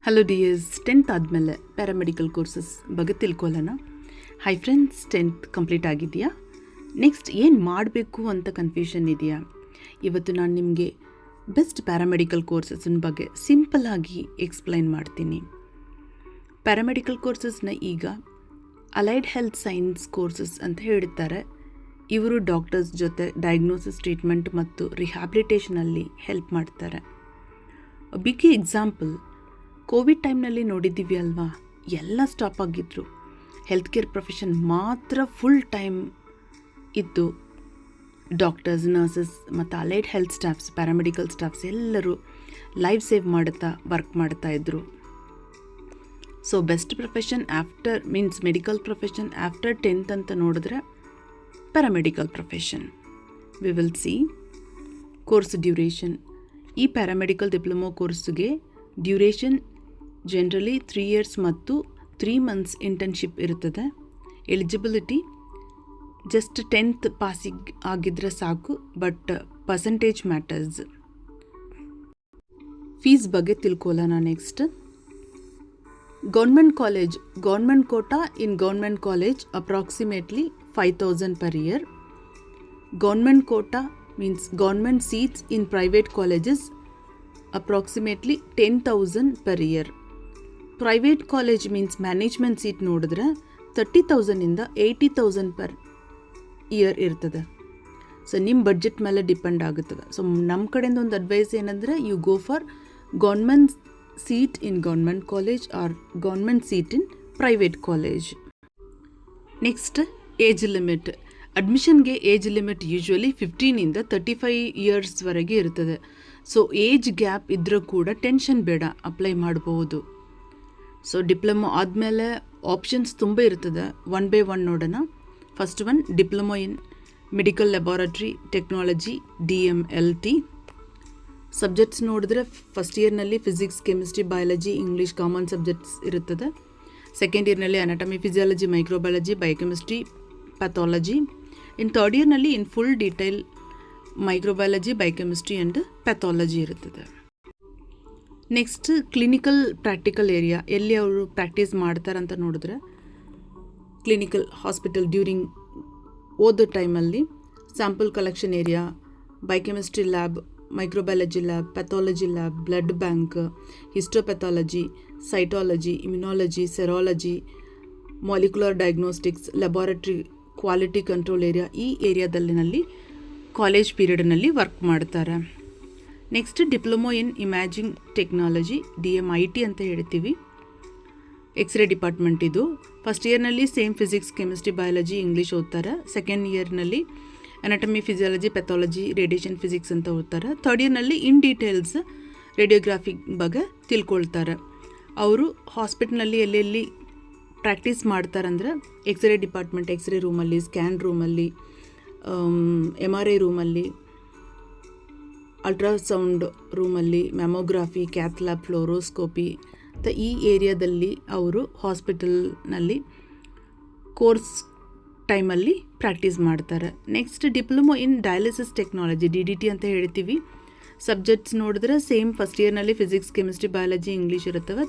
Hello dears, 10th ಆದಮೇಲೆ paramedical courses ಬಗ್ಗೆ ತಿಳ್ಕೊಳ್ಳೋಣ. ಹೈ ಫ್ರೆಂಡ್ಸ್, 10th ಕಂಪ್ಲೀಟ್ ಆಗಿದೆಯಾ? ನೆಕ್ಸ್ಟ್ ಏನು ಮಾಡಬೇಕು ಅಂತ ಕನ್ಫ್ಯೂಷನ್ ಇದೆಯಾ? ಇವತ್ತು ನಾನು ನಿಮಗೆ ಬೆಸ್ಟ್ ಪ್ಯಾರಾಮೆಡಿಕಲ್ ಕೋರ್ಸಸ್ನ ಬಗ್ಗೆ ಸಿಂಪಲ್ಲಾಗಿ ಎಕ್ಸ್ಪ್ಲೈನ್ ಮಾಡ್ತೀನಿ. ಪ್ಯಾರಾಮೆಡಿಕಲ್ ಕೋರ್ಸಸ್ನ ಈಗ ಅಲೈಡ್ ಹೆಲ್ತ್ ಸೈನ್ಸ್ ಕೋರ್ಸಸ್ ಅಂತ ಹೇಳ್ತಾರೆ. ಇವರು ಡಾಕ್ಟರ್ಸ್ ಜೊತೆ ಡಯಾಗ್ನೋಸಿಸ್, ಟ್ರೀಟ್ಮೆಂಟ್ ಮತ್ತು ರಿಹ್ಯಾಬಿಲಿಟೇಷನಲ್ಲಿ ಹೆಲ್ಪ್ ಮಾಡ್ತಾರೆ. ಬಿಗ್ ಎಕ್ಸಾಂಪಲ್, ಕೋವಿಡ್ ಟೈಮ್ನಲ್ಲಿ ನೋಡಿದ್ದೀವಿ ಅಲ್ವಾ, ಎಲ್ಲ ಸ್ಟಾಪ್ ಆಗಿದ್ರು. ಹೆಲ್ತ್ ಕೇರ್ ಪ್ರೊಫೆಷನ್ ಮಾತ್ರ ಫುಲ್ ಟೈಮ್ ಇತ್ತು. ಡಾಕ್ಟರ್ಸ್, ನರ್ಸಸ್ ಮತ್ತು allied health staffs, paramedical staffs ಎಲ್ಲರೂ ಲೈಫ್ ಸೇವ್ ಮಾಡುತ್ತಾ ವರ್ಕ್ ಮಾಡ್ತಾಯಿದ್ರು. So best profession after medical profession after 10th ಅಂತ ನೋಡಿದ್ರೆ paramedical profession. We will see course duration. ಈ ಪ್ಯಾರಾಮೆಡಿಕಲ್ ಡಿಪ್ಲೊಮೊ ಕೋರ್ಸ್ಗೆ ಡ್ಯೂರೇಷನ್ ಜನರಲಿ 3 years ಮತ್ತು 3 months ಇಂಟರ್ನ್ಶಿಪ್ ಇರುತ್ತದೆ. ಎಲಿಜಿಬಿಲಿಟಿ ಜಸ್ಟ್ 10th ಪಾಸಿಗೆ ಆಗಿದ್ರೆ ಸಾಕು, ಬಟ್ ಪರ್ಸೆಂಟೇಜ್ ಮ್ಯಾಟರ್ಸ್. ಫೀಸ್ ಬಗ್ಗೆ ತಿಳ್ಕೊಳ್ಳೋಣ. Next, government quota in government college approximately 5,000 per year. Government quota means government seats in private colleges approximately 10,000 per year. Private college means management seat ನೋಡಿದ್ರೆ 30,000 ಇಂದ 80,000 per year ಇರ್ತದೆ. So ನಿಮ್ಮ budget ಮೇಲೆ depend ಆಗುತ್ತದೆ. So ನಮ್ಮ ಕಡೆಯಿಂದ ಒಂದು advice ಏನಂದರೆ, you go for government seat in government college or government seat in private college. Next, age limit. ಅಡ್ಮಿಷನ್ಗೆ age limit usually 15 to 35 years ಇರ್ತದೆ. ಸೊ ಏಜ್ ಗ್ಯಾಪ್ ಇದ್ದರೂ ಕೂಡ ಟೆನ್ಷನ್ ಬೇಡ, ಅಪ್ಲೈ ಮಾಡ್ಬೋದು. ಸೊ ಡಿಪ್ಲೊಮೊ ಆದಮೇಲೆ ಆಪ್ಷನ್ಸ್ ತುಂಬ ಇರ್ತದೆ. ಒನ್ ಬೈ ಒನ್ ನೋಡೋಣ. First one, diploma in medical laboratory technology, DMLT. Subjects ನೋಡಿದ್ರೆ ಫಸ್ಟ್ ಇಯರ್ನಲ್ಲಿ physics, chemistry, biology, English common subjects ಇರುತ್ತದೆ. ಸೆಕೆಂಡ್ ಇಯರ್ನಲ್ಲಿ anatomy, physiology, microbiology, biochemistry, pathology. In third ಇಯರ್ನಲ್ಲಿ in full detail microbiology, biochemistry and pathology ಇರುತ್ತದೆ. Next, clinical practical area. ಎಲ್ಲಿ ಅವರು practice ಮಾಡ್ತಾರಂತ ನೋಡಿದ್ರೆ ಕ್ಲಿನಿಕಲ್ ಹಾಸ್ಪಿಟಲ್ ಡ್ಯೂರಿಂಗ್ ಓದೋ ಟೈಮಲ್ಲಿ sample collection area, biochemistry lab, microbiology lab, pathology lab, blood bank, histopathology, cytology, immunology, serology, molecular diagnostics, laboratory, quality control area, ಈ ಏರಿಯಾದಲ್ಲಿನಲ್ಲಿ college ಪೀರಿಯಡ್ನಲ್ಲಿ ವರ್ಕ್ ಮಾಡ್ತಾರೆ. Next, diploma in imaging technology, DMIT ಅಂತ ಹೇಳ್ತೀವಿ. X ray department ಇದು. First ಇಯರ್ನಲ್ಲಿ same physics, chemistry, biology, English ಓದ್ತಾರೆ. Second ಇಯರ್ನಲ್ಲಿ anatomy, physiology, pathology, radiation physics ಅಂತ ಓದ್ತಾರೆ. ಥರ್ಡ್ ಇಯರ್ನಲ್ಲಿ ಇನ್ ಡೀಟೇಲ್ಸ್ ರೇಡಿಯೋಗ್ರಾಫಿ ಬಗ್ಗೆ ತಿಳ್ಕೊಳ್ತಾರೆ. ಅವರು ಹಾಸ್ಪಿಟ್ಲ್ನಲ್ಲಿ ಎಲ್ಲೆಲ್ಲಿ ಪ್ರಾಕ್ಟೀಸ್ ಮಾಡ್ತಾರಂದ್ರೆ ಎಕ್ಸ್ರೇ ಡಿಪಾರ್ಟ್ಮೆಂಟ್, ಎಕ್ಸ್ರೇ ರೂಮಲ್ಲಿ, ಸ್ಕ್ಯಾನ್ ರೂಮಲ್ಲಿ, MRI ರೂಮಲ್ಲಿ, ಅಲ್ಟ್ರಾಸೌಂಡ್ ರೂಮಲ್ಲಿ, ಮ್ಯಾಮೋಗ್ರಾಫಿ, ಕ್ಯಾಥ್ ಲ್ಯಾಬ್, ಫ್ಲೋರೋಸ್ಕೋಪಿ ಈ ಏರಿಯಾದಲ್ಲಿ ಅವರು ಹಾಸ್ಪಿಟಲ್ನಲ್ಲಿ ಕೋರ್ಸ್ ಟೈಮಲ್ಲಿ ಪ್ರಾಕ್ಟೀಸ್ ಮಾಡ್ತಾರೆ. Next, diploma in dialysis technology, DDT ಅಂತ ಹೇಳ್ತೀವಿ. ಸಬ್ಜೆಕ್ಟ್ಸ್ ನೋಡಿದ್ರೆ ಸೇಮ್ ಫಸ್ಟ್ ಇಯರ್ನಲ್ಲಿ ಫಿಸಿಕ್ಸ್, ಕೆಮಿಸ್ಟ್ರಿ, ಬಯಾಲಜಿ, ಇಂಗ್ಲೀಷ್ ಇರುತ್ತವೆ.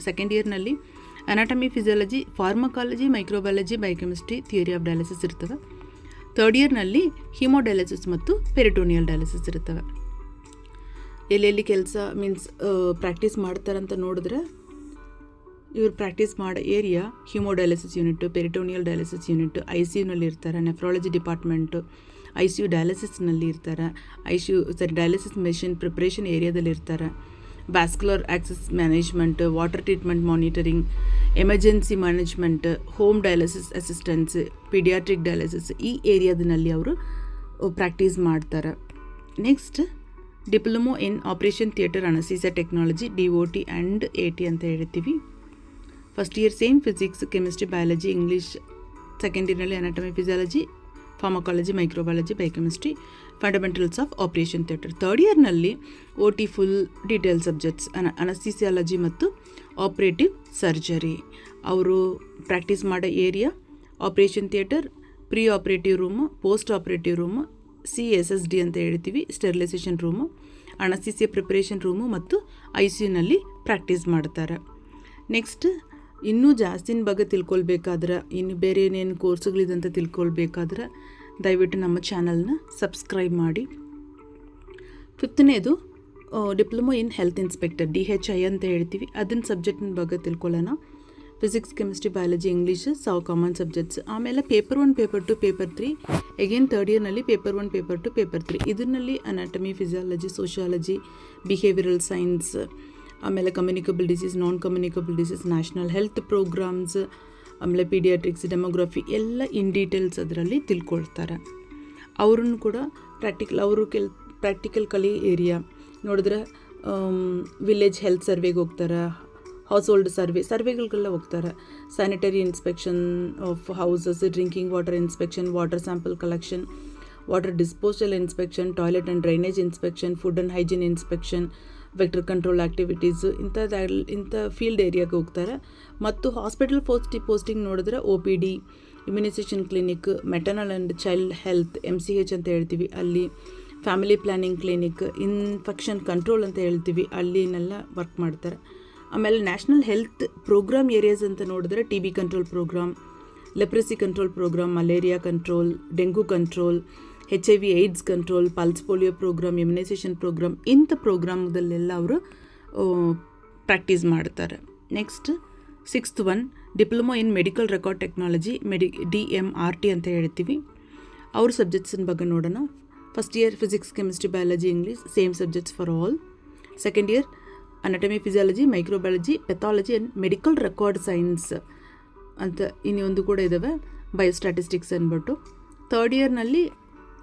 ಸೆಕೆಂಡ್ ಇಯರ್ನಲ್ಲಿ anatomy, physiology, pharmacology, microbiology, biochemistry, theory of dialysis ಇರ್ತವೆ. ಥರ್ಡ್ ಇಯರ್ನಲ್ಲಿ ಹಿಮೋಡಯಾಲಿಸಿಸ್ ಮತ್ತು ಪೆರಿಟೋನಿಯಲ್ ಡಯಾಲಿಸಿಸ್ ಇರ್ತವೆ. ಎಲ್ಲೆಲ್ಲಿ ಕೆಲಸ ಪ್ರಾಕ್ಟೀಸ್ ಮಾಡ್ತಾರಂತ ನೋಡಿದ್ರೆ ಇವರು ಪ್ರಾಕ್ಟೀಸ್ ಮಾಡೋ area haemodialysis unit, peritoneal dialysis unit, ICUನಲ್ಲಿ ಇರ್ತಾರೆ. ನೆಫ್ರಾಲಜಿ ಡಿಪಾರ್ಟ್ಮೆಂಟು, ICU ಡಯಾಲಿಸಿಸ್ನಲ್ಲಿ ಇರ್ತಾರೆ. ಡಯಾಲಿಸಿಸ್ ಮೆಷಿನ್ ಪ್ರಿಪ್ರೇಷನ್ ಏರಿಯಾದಲ್ಲಿ ಇರ್ತಾರೆ. Vascular access management, water treatment monitoring, emergency management, home dialysis assistance, paediatric dialysis, ಈ ಏರಿಯಾದಲ್ಲಿ ಅವರು ಪ್ರಾಕ್ಟೀಸ್ ಮಾಡ್ತಾರೆ. Next, diploma in operation theatre anaesthesia technology, DOT and AT ಅಂತ ಹೇಳ್ತೀವಿ. First year same physics, chemistry, biology, English. Second ಇಯರ್ನಲ್ಲಿ anatomy, physiology, pharmacology, microbiology, biochemistry, fundamentals of operation theatre. Third ಇಯರ್ನಲ್ಲಿ OT full detail subjects, anaesthesiology ಮತ್ತು operative surgery. ಅವರು practice ಮಾಡೋ area operation theatre, pre operative room, post operative room, CSSD ಅಂತ ಹೇಳ್ತೀವಿ, sterilisation room, ಅನಸ್ಥೀಸಿಯಾ preparation room ಮತ್ತು ICUನಲ್ಲಿ practice ಮಾಡ್ತಾರೆ. Next ಇನ್ನೂ ಜಾಸ್ತಿನ ಬಗ್ಗೆ ತಿಳ್ಕೊಳ್ಬೇಕಾದ್ರೆ, ಇನ್ನು ಬೇರೆ ಏನೇನು ಕೋರ್ಸ್ಗಳಿದೆ ಅಂತ ತಿಳ್ಕೊಳ್ಬೇಕಾದ್ರೆ ದಯವಿಟ್ಟು ನಮ್ಮ ಚಾನಲ್ನ ಸಬ್ಸ್ಕ್ರೈಬ್ ಮಾಡಿ. 5ನೇದು diploma in health inspector, DHI ಅಂತ ಹೇಳ್ತೀವಿ. ಅದನ್ನ ಸಬ್ಜೆಕ್ಟಿನ ಬಗ್ಗೆ ತಿಳ್ಕೊಳ್ಳೋಣ. Physics, chemistry, biology, English common subjects. ಆಮೇಲೆ paper 1, paper 2, paper 3. Again third ಇಯರ್ನಲ್ಲಿ ಪೇಪರ್ 1, ಪೇಪರ್ 2, ಪೇಪರ್ 3. ಇದರಲ್ಲಿ anatomy, physiology, sociology, behavioural science, ಆಮೇಲೆ communicable disease, non communicable disease, national health programmes, ಆಮೇಲೆ ಪೀಡಿಯಾಟ್ರಿಕ್ಸ್, ಡೆಮೋಗ್ರಫಿ ಎಲ್ಲ ಇನ್ ಡೀಟೇಲ್ಸ್ ಅದರಲ್ಲಿ ತಿಳ್ಕೊಳ್ತಾರೆ. ಅವ್ರನ್ನು ಕೂಡ practical ಕಲಿ ಏರಿಯಾ ನೋಡಿದ್ರೆ ವಿಲೇಜ್ ಹೆಲ್ತ್ ಸರ್ವೆಗೆ ಹೋಗ್ತಾರೆ, ಹೌಸ್ ಹೋಲ್ಡ್ ಸರ್ವೆಗಳಿಗೆಲ್ಲ ಹೋಗ್ತಾರೆ. Sanitary inspection of houses, drinking water inspection, water sample collection, water disposal inspection, toilet and drainage inspection, food and hygiene inspection, vector control activities ಇಂಥ field ಏರಿಯಾಗೆ ಹೋಗ್ತಾರೆ. ಮತ್ತು hospital posting ನೋಡಿದ್ರೆ OPD, immunisation clinic, maternal and child health MCH ಅಂತ ಹೇಳ್ತೀವಿ ಅಲ್ಲಿ, family planning clinic, infection control ಅಂತ ಹೇಳ್ತೀವಿ ಅಲ್ಲಿನೆಲ್ಲ work ಮಾಡ್ತಾರೆ. ಆಮೇಲೆ ನ್ಯಾಷನಲ್ ಹೆಲ್ತ್ ಪ್ರೋಗ್ರಾಮ್ ಏರಿಯಾಸ್ ಅಂತ ನೋಡಿದ್ರೆ TB control programme, leprosy control programme, malaria control, dengue control, HIV AIDS control, pulse polio programme, immunisation programme, ಇಂಥ ಪ್ರೋಗ್ರಾಮ್ದಲ್ಲೆಲ್ಲ ಅವರು ಪ್ರಾಕ್ಟೀಸ್ ಮಾಡ್ತಾರೆ. Next 6th one diploma in medical record technology, DMRT ಅಂತ ಹೇಳ್ತೀವಿ. ಅವ್ರ ಸಬ್ಜೆಕ್ಟ್ಸಿನ ಬಗ್ಗೆ ನೋಡೋಣ. First year physics, chemistry, biology, English same subjects for all. Second year anatomy, physiology, microbiology, pathology and medical record science ಅಂತ ಇನ್ನೊಂದು ಕೂಡ ಇದ್ದಾವೆ, ಬಯೋಸ್ಟ್ಯಾಟಿಸ್ಟಿಕ್ಸ್ ಅಂದ್ಬಿಟ್ಟು. ಥರ್ಡ್ ಇಯರ್ನಲ್ಲಿ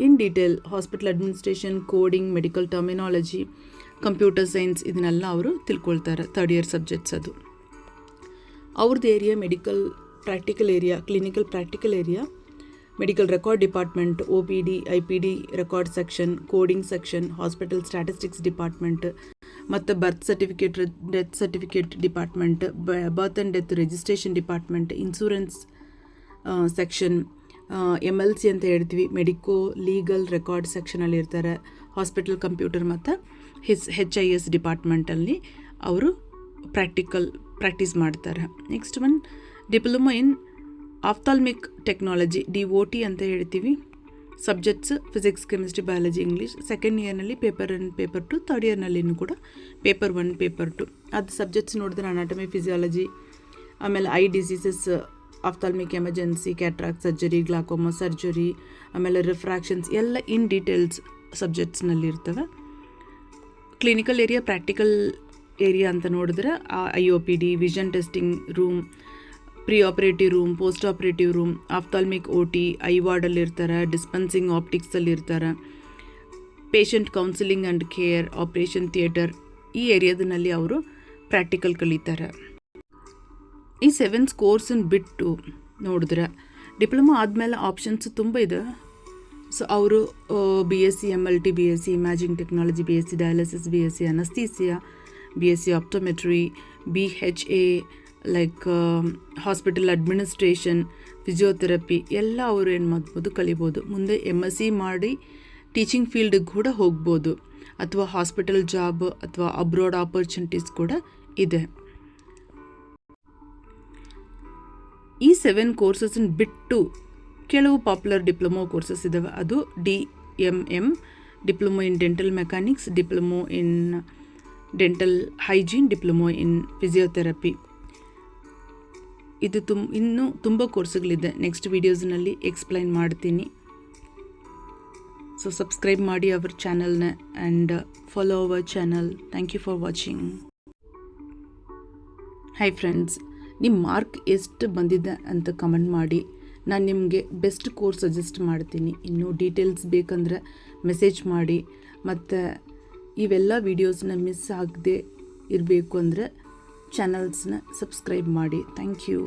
in detail hospital administration, coding, medical terminology, computer science ಇದನ್ನೆಲ್ಲ ಅವರು ತಿಳ್ಕೊಳ್ತಾರೆ. Third year subjects ಅದು. ಅವ್ರದ್ದು area medical practical area, clinical practical area, medical record department, OPD, IPD record section, coding section, hospital statistics department, ಮತ್ತು birth certificate, death certificate department, birth and death registration department, insurance section, MLC ಅಂತ ಹೇಳ್ತೀವಿ, medico legal record ಸೆಕ್ಷನಲ್ಲಿ ಇರ್ತಾರೆ. Hospital computer ಮತ್ತು HIS ಡಿಪಾರ್ಟ್ಮೆಂಟಲ್ಲಿ ಅವರು practice ಮಾಡ್ತಾರೆ. Next one diploma in ophthalmic technology, DOT ಅಂತ ಹೇಳ್ತೀವಿ. Subjects physics, chemistry, biology, English. Second ಇಯರ್ನಲ್ಲಿ ಪೇಪರ್ 1, ಪೇಪರ್ 2, ಥರ್ಡ್ ಇಯರ್ನಲ್ಲಿನೂ ಕೂಡ ಪೇಪರ್ 1, ಪೇಪರ್ 2. ಅದು ಸಬ್ಜೆಕ್ಟ್ಸ್ ನೋಡಿದ್ರೆ ಅನಾಟಮಿ, ಫಿಸಿಯಾಲಜಿ, ಆಮೇಲೆ eye diseases, ophthalmic emergency, cataract surgery, glaucoma surgery, ಆಮೇಲೆ ರಿಫ್ರಾಕ್ಷನ್ಸ್ ಎಲ್ಲ ಇನ್ ಡೀಟೇಲ್ಸ್ ಸಬ್ಜೆಕ್ಟ್ಸ್ನಲ್ಲಿ ಇರ್ತವೆ. ಕ್ಲಿನಿಕಲ್ ಏರಿಯಾ, ಪ್ರಾಕ್ಟಿಕಲ್ ಏರಿಯಾ ಅಂತ ನೋಡಿದ್ರೆ IOPD, vision testing room, pre operative room, post operative room, ophthalmic OT, eye ವಾರ್ಡಲ್ಲಿ ಇರ್ತಾರೆ, dispensing ಆಪ್ಟಿಕ್ಸಲ್ಲಿ ಇರ್ತಾರೆ, patient counselling and care, operation theatre ಈ ಏರಿಯಾದಲ್ಲಿ ಅವರು ಪ್ರಾಕ್ಟಿಕಲ್ ಕಲಿತಾರೆ. ಈ 7 ಕೋರ್ಸನ್ನು ಬಿಟ್ಟು ನೋಡಿದ್ರೆ ಡಿಪ್ಲೊಮೊ ಆದಮೇಲೆ ಆಪ್ಷನ್ಸ್ ತುಂಬ ಇದೆ. ಸೊ ಅವರು BSc MLT, BSc imaging technology, BSc dialysis, BSc ಅನಸ್ಥೀಸಿಯಾ, BSc optometry, BHA like hospital administration, physiotherapy ಎಲ್ಲ ಅವರು ಏನು ಮಾಡ್ಬೋದು, ಕಲಿಬೋದು. ಮುಂದೆ MSc ಮಾಡಿ ಟೀಚಿಂಗ್ ಫೀಲ್ಡಿಗೆ ಕೂಡ ಹೋಗ್ಬೋದು, ಅಥವಾ ಹಾಸ್ಪಿಟಲ್ ಜಾಬ್ ಅಥವಾ ಅಬ್ರಾಡ್ ಆಪರ್ಚುನಿಟೀಸ್ ಕೂಡ ಇದೆ. ಈ 7 ಕೋರ್ಸಸ್ಸನ್ನು ಬಿಟ್ಟು ಕೆಲವು ಪಾಪ್ಯುಲರ್ ಡಿಪ್ಲೊಮೊ ಕೋರ್ಸಸ್ ಇದ್ದಾವೆ. ಅದು DMM, diploma in dental mechanics, diploma in dental hygiene, diploma in physiotherapy. ಇದು ಇನ್ನೂ ತುಂಬ ಕೋರ್ಸ್ಗಳಿದೆ. ನೆಕ್ಸ್ಟ್ ವೀಡಿಯೋಸ್ನಲ್ಲಿ ಎಕ್ಸ್ಪ್ಲೈನ್ ಮಾಡ್ತೀನಿ. ಸೊ ಸಬ್ಸ್ಕ್ರೈಬ್ ಮಾಡಿ ಅವರ್ ಚಾನಲ್ನ and follow our channel. Thank you for watching. Hi friends, ನಿಮ್ಮ ಮಾರ್ಕ್ ಎಷ್ಟು ಬಂದಿದೆ ಅಂತ ಕಮೆಂಟ್ ಮಾಡಿ. ನಾನು ನಿಮಗೆ ಬೆಸ್ಟ್ ಕೋರ್ಸ್ ಸಜೆಸ್ಟ್ ಮಾಡ್ತೀನಿ. ಇನ್ನೂ ಡೀಟೇಲ್ಸ್ ಬೇಕಂದರೆ ಮೆಸೇಜ್ ಮಾಡಿ. ಮತ್ತು ಇವೆಲ್ಲ ವೀಡಿಯೋಸ್ನ ಮಿಸ್ ಆಗದೆ ಇರಬೇಕು ಅಂದರೆ ಚಾನಲ್ಸ್ನ ಸಬ್ಸ್ಕ್ರೈಬ್ ಮಾಡಿ. Thank you.